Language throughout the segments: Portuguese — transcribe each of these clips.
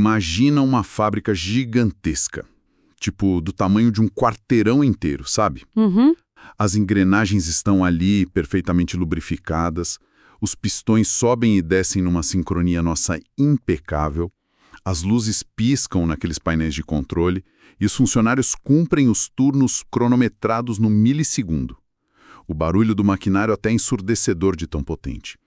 Imagina uma fábrica gigantesca, tipo do tamanho de um quarteirão inteiro, sabe? Uhum. As engrenagens estão ali perfeitamente lubrificadas, os pistões sobem e descem numa sincronia nossa impecável, as luzes piscam naqueles painéis de controle e os funcionários cumprem os turnos cronometrados no milissegundo. O barulho do maquinário até é ensurdecedor de tão potente.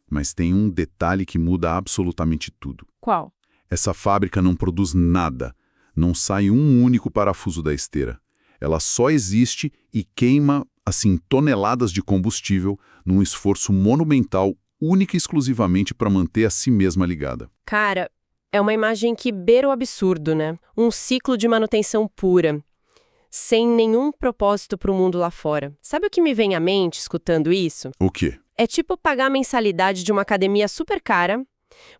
Mas tem um detalhe que muda absolutamente tudo. Qual? Essa fábrica não produz nada, não sai um único parafuso da esteira. Ela só existe e queima, assim, toneladas de combustível num esforço monumental, única e exclusivamente para manter a si mesma ligada. Cara, é uma imagem que beira o absurdo, né? Um ciclo de manutenção pura, sem nenhum propósito para o mundo lá fora. Sabe o que me vem à mente escutando isso? O quê? É tipo pagar a mensalidade de uma academia super cara,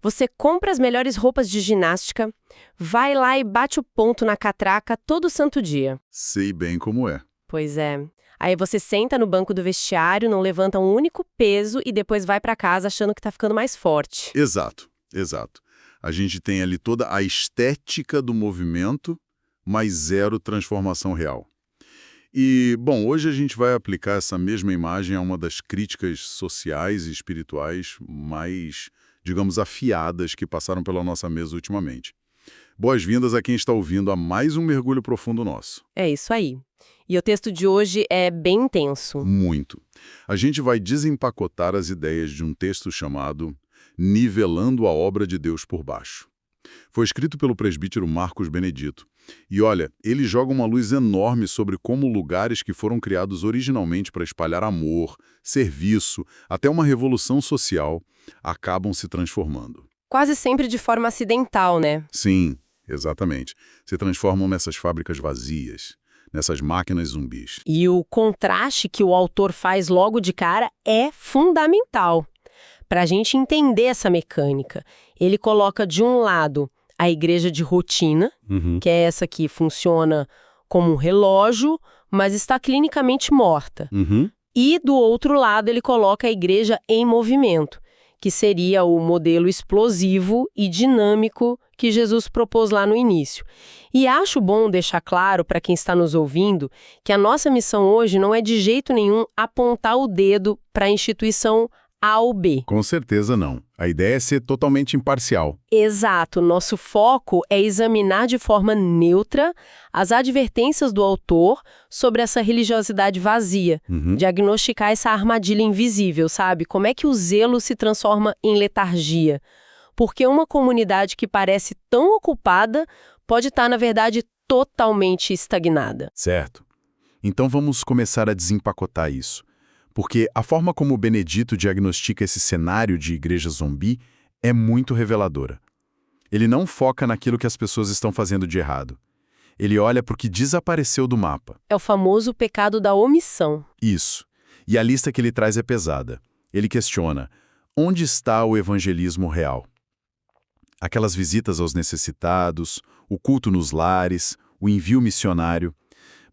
você compra as melhores roupas de ginástica, vai lá e bate o ponto na catraca todo santo dia. Sei bem como é. Pois é. Aí você senta no banco do vestiário, não levanta um único peso e depois vai pra casa achando que tá ficando mais forte. Exato, exato. A gente tem ali toda a estética do movimento, mas zero transformação real. E, bom, hoje a gente vai aplicar essa mesma imagem a uma das críticas sociais e espirituais mais, digamos, afiadas que passaram pela nossa mesa ultimamente. Boas-vindas a quem está ouvindo a mais um mergulho profundo nosso. É isso aí. E o texto de hoje é bem intenso. Muito. A gente vai desempacotar as ideias de um texto chamado Nivelando a Obra de Deus por Baixo. Foi escrito pelo presbítero Marcos Benedito. E olha, ele joga uma luz enorme sobre como lugares que foram criados originalmente para espalhar amor, serviço, até uma revolução social, acabam se transformando. Quase sempre de forma acidental, né? Sim, exatamente. Se transformam nessas fábricas vazias, nessas máquinas zumbis. E o contraste que o autor faz logo de cara é fundamental. Para a gente entender essa mecânica, ele coloca de um lado a igreja de rotina, que é essa que funciona como um relógio, mas está clinicamente morta. E do outro lado ele coloca a igreja em movimento, que seria o modelo explosivo e dinâmico que Jesus propôs lá no início. E acho bom deixar claro para quem está nos ouvindo que a nossa missão hoje não é de jeito nenhum apontar o dedo para a instituição A ou B. Com certeza não. A ideia é ser totalmente imparcial. Exato. Nosso foco é examinar de forma neutra as advertências do autor sobre essa religiosidade vazia, diagnosticar essa armadilha invisível, sabe? Como é que o zelo se transforma em letargia? Porque uma comunidade que parece tão ocupada pode estar, na verdade, totalmente estagnada. Certo. Então vamos começar a desempacotar isso. Porque a forma como o Benedito diagnostica esse cenário de igreja zumbi é muito reveladora. Ele não foca naquilo que as pessoas estão fazendo de errado. Ele olha para o que desapareceu do mapa. É o famoso pecado da omissão. Isso. E a lista que ele traz é pesada. Ele questiona: onde está o evangelismo real? Aquelas visitas aos necessitados, o culto nos lares, o envio missionário.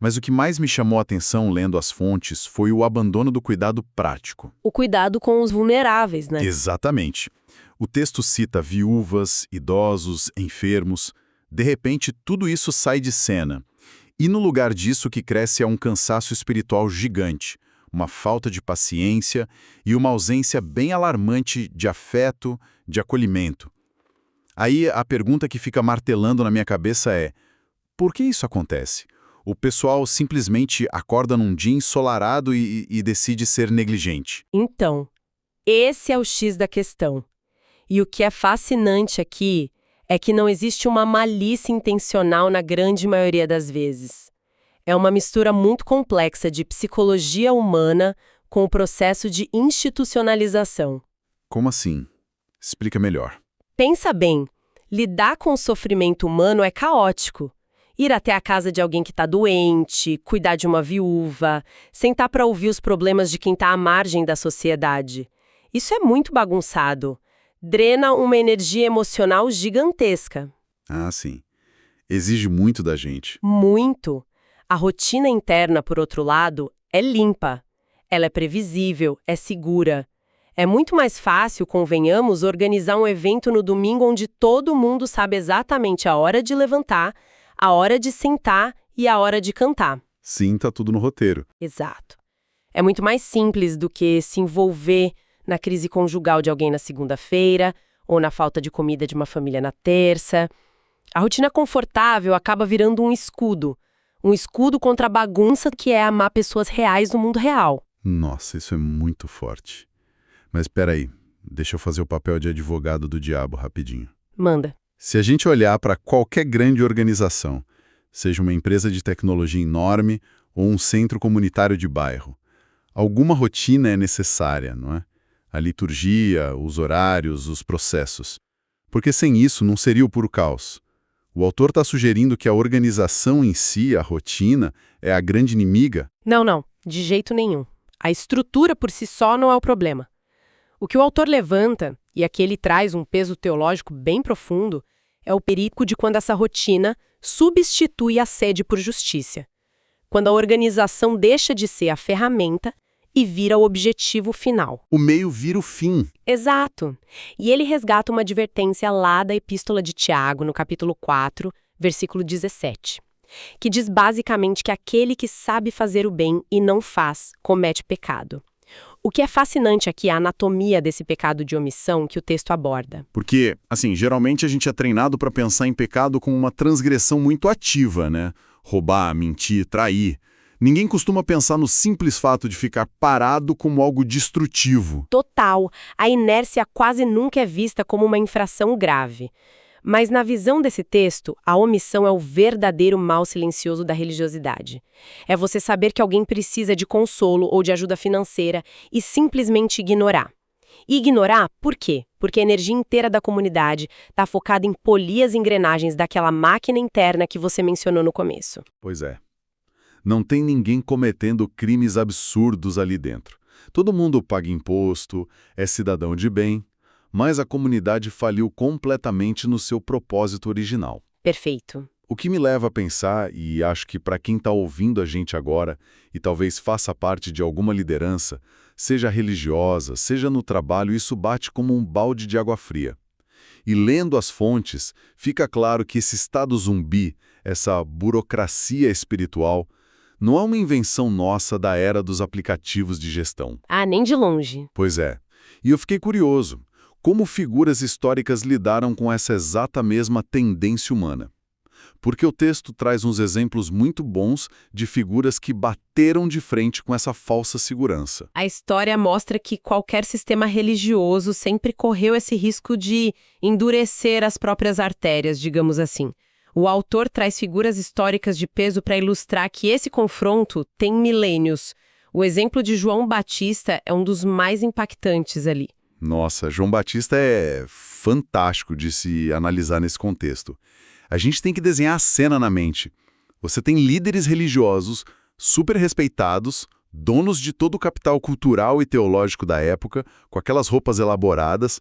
Mas o que mais me chamou a atenção lendo as fontes foi o abandono do cuidado prático. O cuidado com os vulneráveis, né? Exatamente. O texto cita viúvas, idosos, enfermos. De repente, tudo isso sai de cena. E no lugar disso, o que cresce é um cansaço espiritual gigante, uma falta de paciência e uma ausência bem alarmante de afeto, de acolhimento. Aí a pergunta que fica martelando na minha cabeça é: por que isso acontece? O pessoal simplesmente acorda num dia ensolarado e decide ser negligente. Então, esse é o X da questão. E o que é fascinante aqui é que não existe uma malícia intencional na grande maioria das vezes. É uma mistura muito complexa de psicologia humana com o processo de institucionalização. Como assim? Explica melhor. Pensa bem, lidar com o sofrimento humano é caótico. Ir até a casa de alguém que está doente, cuidar de uma viúva, sentar para ouvir os problemas de quem está à margem da sociedade. Isso é muito bagunçado. Drena uma energia emocional gigantesca. Ah, sim. Exige muito da gente. Muito. A rotina interna, por outro lado, é limpa. Ela é previsível, é segura. É muito mais fácil, convenhamos, organizar um evento no domingo onde todo mundo sabe exatamente a hora de levantar, a hora de sentar e a hora de cantar. Sim, tá tudo no roteiro. Exato. É muito mais simples do que se envolver na crise conjugal de alguém na segunda-feira ou na falta de comida de uma família na terça. A rotina confortável acaba virando um escudo contra a bagunça que é amar pessoas reais no mundo real. Nossa, isso é muito forte. Mas espera aí, deixa eu fazer o papel de advogado do diabo rapidinho. Manda. Se a gente olhar para qualquer grande organização, seja uma empresa de tecnologia enorme ou um centro comunitário de bairro, alguma rotina é necessária, não é? A liturgia, os horários, os processos. Porque sem isso não seria o puro caos. O autor está sugerindo que a organização em si, a rotina, é a grande inimiga? Não, de jeito nenhum. A estrutura por si só não é o problema. O que o autor levanta, e aqui ele traz um peso teológico bem profundo, é o perigo de quando essa rotina substitui a sede por justiça. Quando a organização deixa de ser a ferramenta e vira o objetivo final. O meio vira o fim. Exato. E ele resgata uma advertência lá da Epístola de Tiago, no capítulo 4, versículo 17, que diz basicamente que aquele que sabe fazer o bem e não faz, comete pecado. O que é fascinante aqui é a anatomia desse pecado de omissão que o texto aborda. Porque, assim, geralmente a gente é treinado para pensar em pecado como uma transgressão muito ativa, né? Roubar, mentir, trair. Ninguém costuma pensar no simples fato de ficar parado como algo destrutivo. Total. A inércia quase nunca é vista como uma infração grave. Mas na visão desse texto, a omissão é o verdadeiro mal silencioso da religiosidade. É você saber que alguém precisa de consolo ou de ajuda financeira e simplesmente ignorar. E ignorar por quê? Porque a energia inteira da comunidade está focada em polir as engrenagens daquela máquina interna que você mencionou no começo. Pois é. Não tem ninguém cometendo crimes absurdos ali dentro. Todo mundo paga imposto, é cidadão de bem, mas a comunidade faliu completamente no seu propósito original. Perfeito. O que me leva a pensar, e acho que para quem está ouvindo a gente agora, e talvez faça parte de alguma liderança, seja religiosa, seja no trabalho, isso bate como um balde de água fria. E lendo as fontes, fica claro que esse estado zumbi, essa burocracia espiritual, não é uma invenção nossa da era dos aplicativos de gestão. Ah, nem de longe. Pois é. E eu fiquei curioso. Como figuras históricas lidaram com essa exata mesma tendência humana? Porque o texto traz uns exemplos muito bons de figuras que bateram de frente com essa falsa segurança. A história mostra que qualquer sistema religioso sempre correu esse risco de endurecer as próprias artérias, digamos assim. O autor traz figuras históricas de peso para ilustrar que esse confronto tem milênios. O exemplo de João Batista é um dos mais impactantes ali. Nossa, João Batista é fantástico de se analisar nesse contexto. A gente tem que desenhar a cena na mente. Você tem líderes religiosos, super respeitados, donos de todo o capital cultural e teológico da época, com aquelas roupas elaboradas.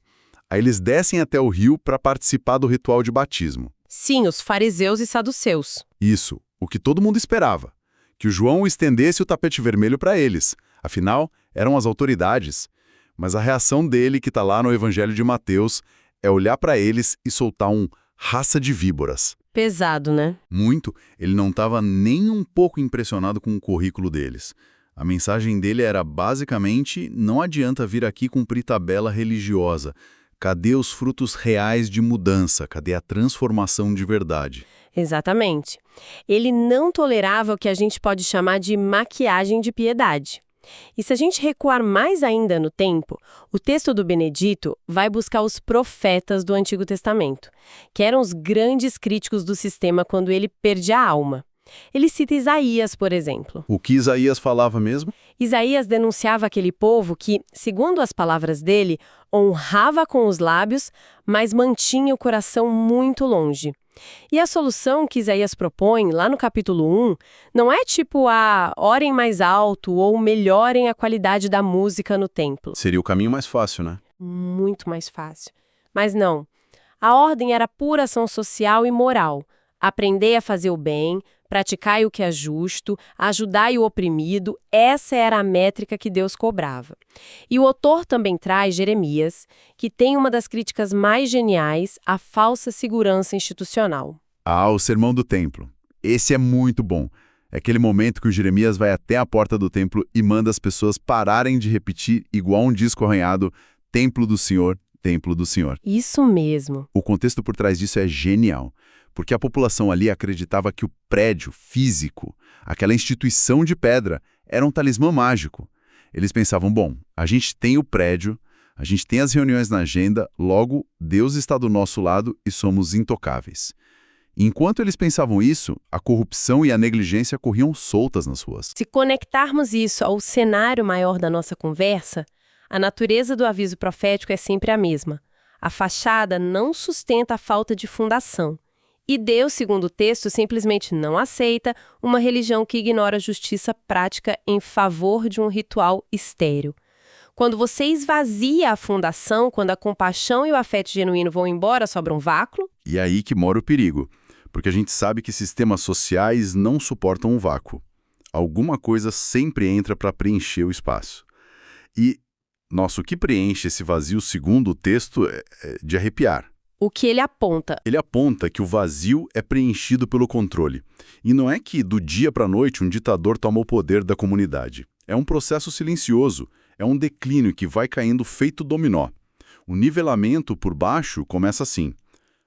Aí eles descem até o rio para participar do ritual de batismo. Sim, os fariseus e saduceus. Isso, o que todo mundo esperava. Que o João estendesse o tapete vermelho para eles. Afinal, eram as autoridades. Mas a reação dele, que está lá no Evangelho de Mateus, é olhar para eles e soltar um raça de víboras. Pesado, né? Muito. Ele não estava nem um pouco impressionado com o currículo deles. A mensagem dele era basicamente: não adianta vir aqui cumprir tabela religiosa. Cadê os frutos reais de mudança? Cadê a transformação de verdade? Exatamente. Ele não tolerava o que a gente pode chamar de maquiagem de piedade. E se a gente recuar mais ainda no tempo, o texto do Benedito vai buscar os profetas do Antigo Testamento, que eram os grandes críticos do sistema quando ele perdia a alma. Ele cita Isaías, por exemplo. O que Isaías falava mesmo? Isaías denunciava aquele povo que, segundo as palavras dele, honrava com os lábios, mas mantinha o coração muito longe. E a solução que Isaías propõe, lá no capítulo 1, não é tipo orem mais alto ou melhorem a qualidade da música no templo. Seria o caminho mais fácil, né? Muito mais fácil. Mas não. A ordem era pura ação social e moral. Aprender a fazer o bem, Praticai o que é justo, ajudai o oprimido, essa era a métrica que Deus cobrava. E o autor também traz Jeremias, que tem uma das críticas mais geniais à falsa segurança institucional. Ah, o Sermão do Templo. Esse é muito bom. É aquele momento que o Jeremias vai até a porta do templo e manda as pessoas pararem de repetir, igual um disco arranhado, Templo do Senhor, Templo do Senhor. Isso mesmo. O contexto por trás disso é genial, porque a população ali acreditava que o prédio físico, aquela instituição de pedra, era um talismã mágico. Eles pensavam, bom, a gente tem o prédio, a gente tem as reuniões na agenda, logo, Deus está do nosso lado e somos intocáveis. Enquanto eles pensavam isso, a corrupção e a negligência corriam soltas nas ruas. Se conectarmos isso ao cenário maior da nossa conversa, a natureza do aviso profético é sempre a mesma. A fachada não sustenta a falta de fundação. E Deus, segundo o texto, simplesmente não aceita uma religião que ignora a justiça prática em favor de um ritual estéril. Quando você esvazia a fundação, quando a compaixão e o afeto genuíno vão embora, sobra um vácuo. E é aí que mora o perigo, porque a gente sabe que sistemas sociais não suportam um vácuo. Alguma coisa sempre entra para preencher o espaço. E, nossa, o que preenche esse vazio, segundo o texto, é de arrepiar. O que ele aponta? Ele aponta que o vazio é preenchido pelo controle. E não é que, do dia para a noite, um ditador toma o poder da comunidade. É um processo silencioso, é um declínio que vai caindo feito dominó. O nivelamento por baixo começa assim.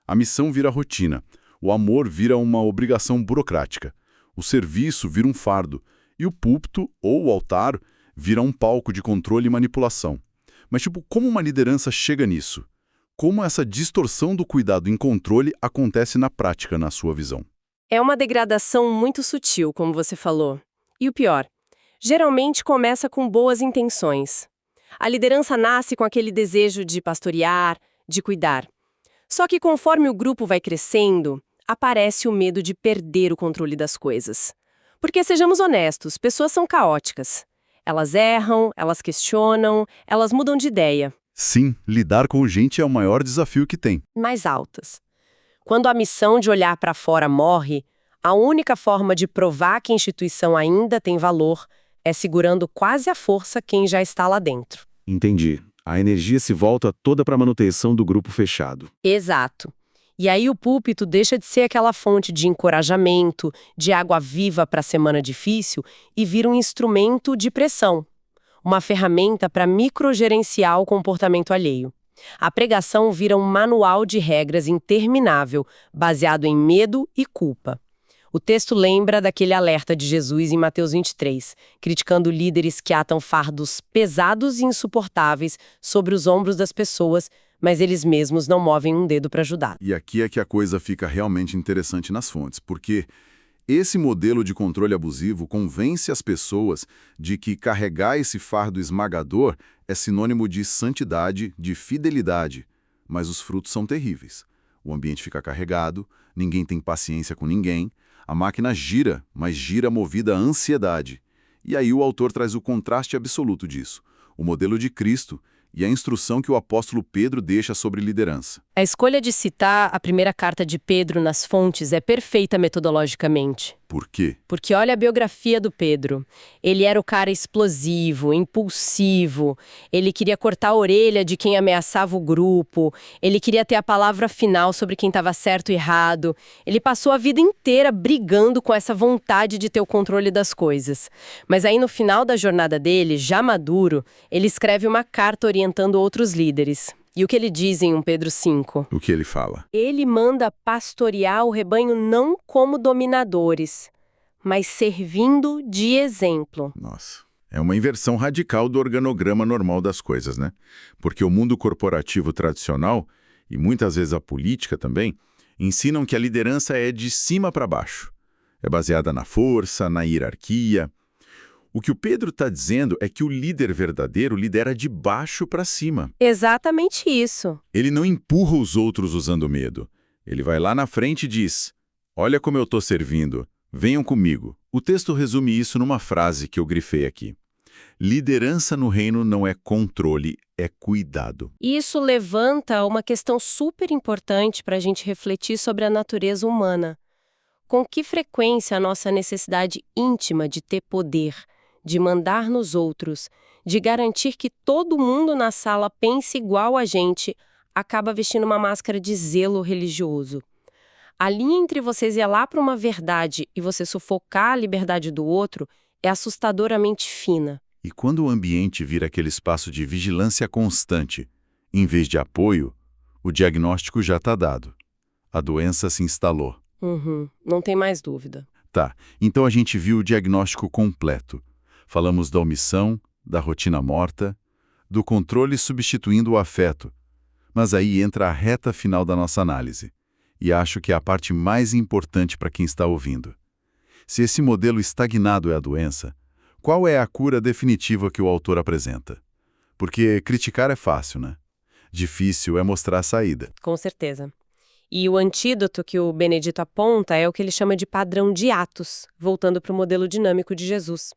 A missão vira rotina, o amor vira uma obrigação burocrática, o serviço vira um fardo, e o púlpito, ou o altar, vira um palco de controle e manipulação. Mas, como uma liderança chega nisso? Como essa distorção do cuidado em controle acontece na prática, na sua visão? É uma degradação muito sutil, como você falou. E o pior, geralmente começa com boas intenções. A liderança nasce com aquele desejo de pastorear, de cuidar. Só que conforme o grupo vai crescendo, aparece o medo de perder o controle das coisas. Porque, sejamos honestos, pessoas são caóticas. Elas erram, elas questionam, elas mudam de ideia. Sim, lidar com gente é o maior desafio que tem. Mais altas. Quando a missão de olhar para fora morre, a única forma de provar que a instituição ainda tem valor é segurando quase à força quem já está lá dentro. Entendi. A energia se volta toda para a manutenção do grupo fechado. Exato. E aí o púlpito deixa de ser aquela fonte de encorajamento, de água viva para a semana difícil e vira um instrumento de pressão. Uma ferramenta para microgerenciar o comportamento alheio. A pregação vira um manual de regras interminável, baseado em medo e culpa. O texto lembra daquele alerta de Jesus em Mateus 23, criticando líderes que atam fardos pesados e insuportáveis sobre os ombros das pessoas, mas eles mesmos não movem um dedo para ajudar. E aqui é que a coisa fica realmente interessante nas fontes, porque esse modelo de controle abusivo convence as pessoas de que carregar esse fardo esmagador é sinônimo de santidade, de fidelidade, mas os frutos são terríveis. O ambiente fica carregado, ninguém tem paciência com ninguém, a máquina gira, mas gira movida à ansiedade. E aí o autor traz o contraste absoluto disso, o modelo de Cristo e a instrução que o apóstolo Pedro deixa sobre liderança. A escolha de citar a primeira carta de Pedro nas fontes é perfeita metodologicamente. Por quê? Porque olha a biografia do Pedro. Ele era o cara explosivo, impulsivo, ele queria cortar a orelha de quem ameaçava o grupo, ele queria ter a palavra final sobre quem estava certo e errado. Ele passou a vida inteira brigando com essa vontade de ter o controle das coisas. Mas aí no final da jornada dele, já maduro, ele escreve uma carta orientando outros líderes. E o que ele diz em 1 Pedro 5? O que ele fala? Ele manda pastorear o rebanho não como dominadores, mas servindo de exemplo. Nossa, é uma inversão radical do organograma normal das coisas, né? Porque o mundo corporativo tradicional, e muitas vezes a política também, ensinam que a liderança é de cima para baixo. É baseada na força, na hierarquia. O que o Pedro está dizendo é que o líder verdadeiro lidera de baixo para cima. Exatamente isso. Ele não empurra os outros usando medo. Ele vai lá na frente e diz, olha como eu estou servindo, venham comigo. O texto resume isso numa frase que eu grifei aqui. Liderança no reino não é controle, é cuidado. Isso levanta uma questão super importante para a gente refletir sobre a natureza humana. Com que frequência a nossa necessidade íntima de ter poder, de mandar nos outros, de garantir que todo mundo na sala pense igual a gente, acaba vestindo uma máscara de zelo religioso? A linha entre você zelar para uma verdade e você sufocar a liberdade do outro é assustadoramente fina. E quando o ambiente vira aquele espaço de vigilância constante, em vez de apoio, o diagnóstico já está dado. A doença se instalou. Não tem mais dúvida. Tá, então a gente viu o diagnóstico completo. Falamos da omissão, da rotina morta, do controle substituindo o afeto. Mas aí entra a reta final da nossa análise. E acho que é a parte mais importante para quem está ouvindo. Se esse modelo estagnado é a doença, qual é a cura definitiva que o autor apresenta? Porque criticar é fácil, né? Difícil é mostrar a saída. Com certeza. E o antídoto que o Benedito aponta é o que ele chama de padrão de atos, voltando para o modelo dinâmico de Jesus.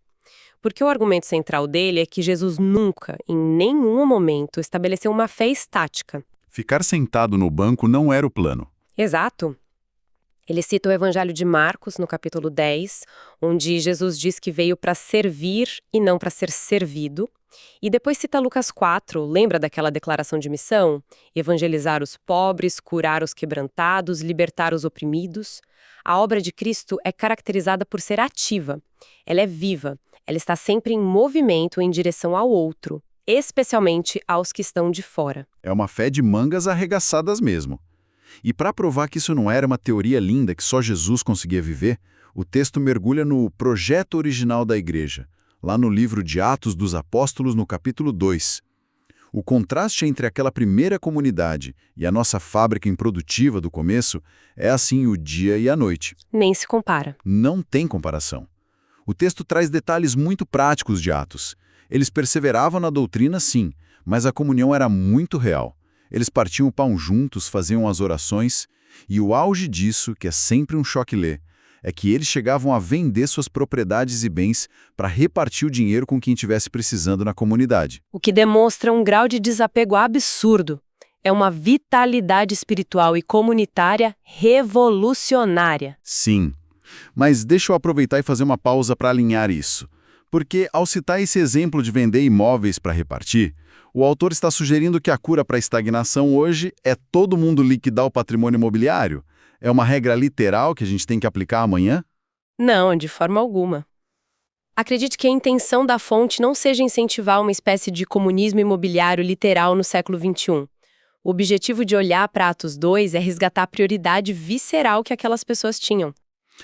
Porque o argumento central dele é que Jesus nunca, em nenhum momento, estabeleceu uma fé estática. Ficar sentado no banco não era o plano. Exato. Ele cita o Evangelho de Marcos, no capítulo 10, onde Jesus diz que veio para servir e não para ser servido. E depois cita Lucas 4, lembra daquela declaração de missão? Evangelizar os pobres, curar os quebrantados, libertar os oprimidos. A obra de Cristo é caracterizada por ser ativa. Ela é viva. Ela está sempre em movimento em direção ao outro, especialmente aos que estão de fora. É uma fé de mangas arregaçadas mesmo. E para provar que isso não era uma teoria linda que só Jesus conseguia viver, o texto mergulha no projeto original da igreja, lá no livro de Atos dos Apóstolos, no capítulo 2. O contraste entre aquela primeira comunidade e a nossa fábrica improdutiva do começo é assim o dia e a noite. Nem se compara. Não tem comparação. O texto traz detalhes muito práticos de Atos. Eles perseveravam na doutrina, sim, mas a comunhão era muito real. Eles partiam o pão juntos, faziam as orações, e o auge disso, que é sempre um choque ler, é que eles chegavam a vender suas propriedades e bens para repartir o dinheiro com quem estivesse precisando na comunidade. O que demonstra um grau de desapego absurdo. É uma vitalidade espiritual e comunitária revolucionária. Sim, mas deixa eu aproveitar e fazer uma pausa para alinhar isso. Porque, ao citar esse exemplo de vender imóveis para repartir, o autor está sugerindo que a cura para a estagnação hoje é todo mundo liquidar o patrimônio imobiliário? É uma regra literal que a gente tem que aplicar amanhã? Não, de forma alguma. Acredite que a intenção da fonte não seja incentivar uma espécie de comunismo imobiliário literal no século XXI. O objetivo de olhar para Atos 2 é resgatar a prioridade visceral que aquelas pessoas tinham.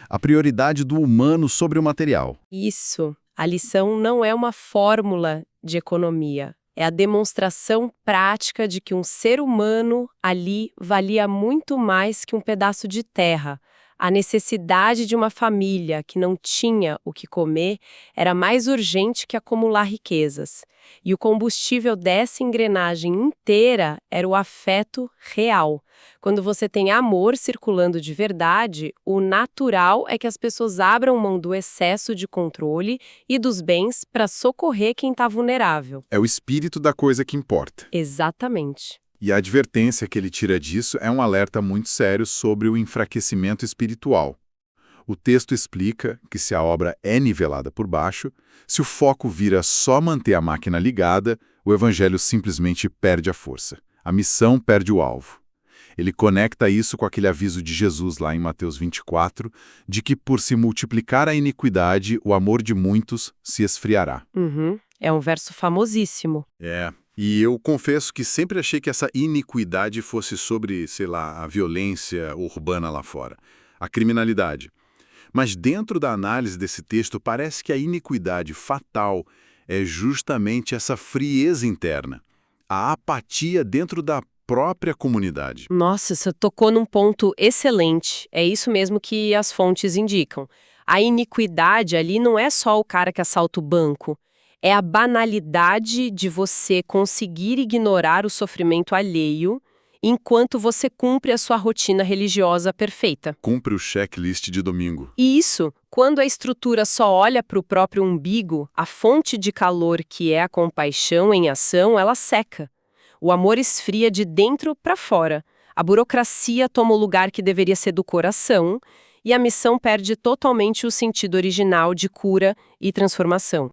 A prioridade do humano sobre o material. Isso. A lição não é uma fórmula de economia. É a demonstração prática de que um ser humano ali valia muito mais que um pedaço de terra. A necessidade de uma família que não tinha o que comer era mais urgente que acumular riquezas. E o combustível dessa engrenagem inteira era o afeto real. Quando você tem amor circulando de verdade, o natural é que as pessoas abram mão do excesso de controle e dos bens para socorrer quem está vulnerável. É o espírito da coisa que importa. Exatamente. E a advertência que ele tira disso é um alerta muito sério sobre o enfraquecimento espiritual. O texto explica que se a obra é nivelada por baixo, se o foco vira só manter a máquina ligada, o evangelho simplesmente perde a força. A missão perde o alvo. Ele conecta isso com aquele aviso de Jesus lá em Mateus 24, de que por se multiplicar a iniquidade, o amor de muitos se esfriará. É um verso famosíssimo. E eu confesso que sempre achei que essa iniquidade fosse sobre, sei lá, a violência urbana lá fora, a criminalidade. Mas dentro da análise desse texto, parece que a iniquidade fatal é justamente essa frieza interna, a apatia dentro da própria comunidade. Nossa, você tocou num ponto excelente. É isso mesmo que as fontes indicam. A iniquidade ali não é só o cara que assalta o banco. É a banalidade de você conseguir ignorar o sofrimento alheio enquanto você cumpre a sua rotina religiosa perfeita. Cumpre o checklist de domingo. E isso, quando a estrutura só olha para o próprio umbigo, a fonte de calor que é a compaixão em ação, ela seca. O amor esfria de dentro para fora. A burocracia toma o lugar que deveria ser do coração e a missão perde totalmente o sentido original de cura e transformação.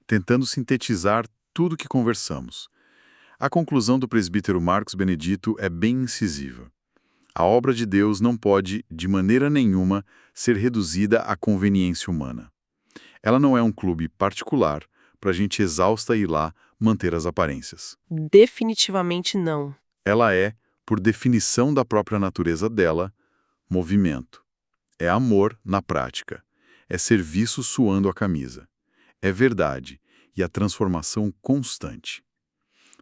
Tentando sintetizar tudo que conversamos. A conclusão do presbítero Marcos Benedito é bem incisiva. A obra de Deus não pode, de maneira nenhuma, ser reduzida à conveniência humana. Ela não é um clube particular para a gente exausta ir lá manter as aparências. Definitivamente não. Ela é, por definição da própria natureza dela, movimento. É amor na prática. É serviço suando a camisa. É verdade e a transformação constante.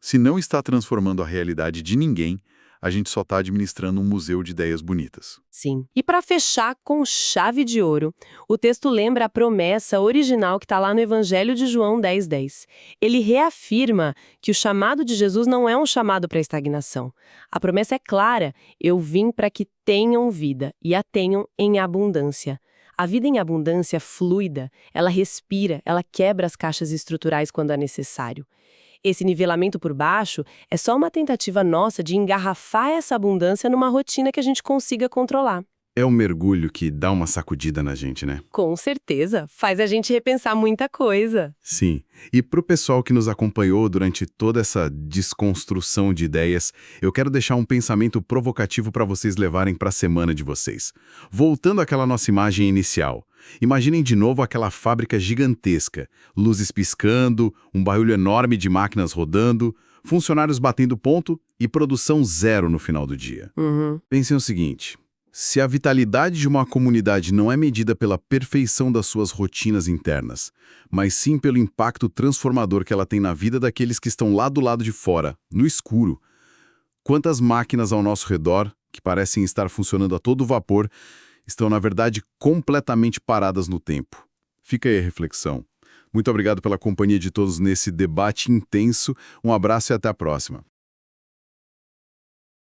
Se não está transformando a realidade de ninguém, a gente só está administrando um museu de ideias bonitas. Sim. E para fechar com chave de ouro, o texto lembra a promessa original que está lá no Evangelho de João 10:10. Ele reafirma que o chamado de Jesus não é um chamado para estagnação. A promessa é clara: eu vim para que tenham vida e a tenham em abundância. A vida em abundância fluida, ela respira, ela quebra as caixas estruturais quando é necessário. Esse nivelamento por baixo é só uma tentativa nossa de engarrafar essa abundância numa rotina que a gente consiga controlar. É um mergulho que dá uma sacudida na gente, né? Com certeza, faz a gente repensar muita coisa. Sim. E pro pessoal que nos acompanhou durante toda essa desconstrução de ideias, eu quero deixar um pensamento provocativo para vocês levarem para a semana de vocês. Voltando àquela nossa imagem inicial. Imaginem de novo aquela fábrica gigantesca, luzes piscando, um barulho enorme de máquinas rodando, funcionários batendo ponto e produção zero no final do dia. Pensem o seguinte: se a vitalidade de uma comunidade não é medida pela perfeição das suas rotinas internas, mas sim pelo impacto transformador que ela tem na vida daqueles que estão lá do lado de fora, no escuro, quantas máquinas ao nosso redor, que parecem estar funcionando a todo vapor, estão, na verdade, completamente paradas no tempo? Fica aí a reflexão. Muito obrigado pela companhia de todos nesse debate intenso. Um abraço e até a próxima.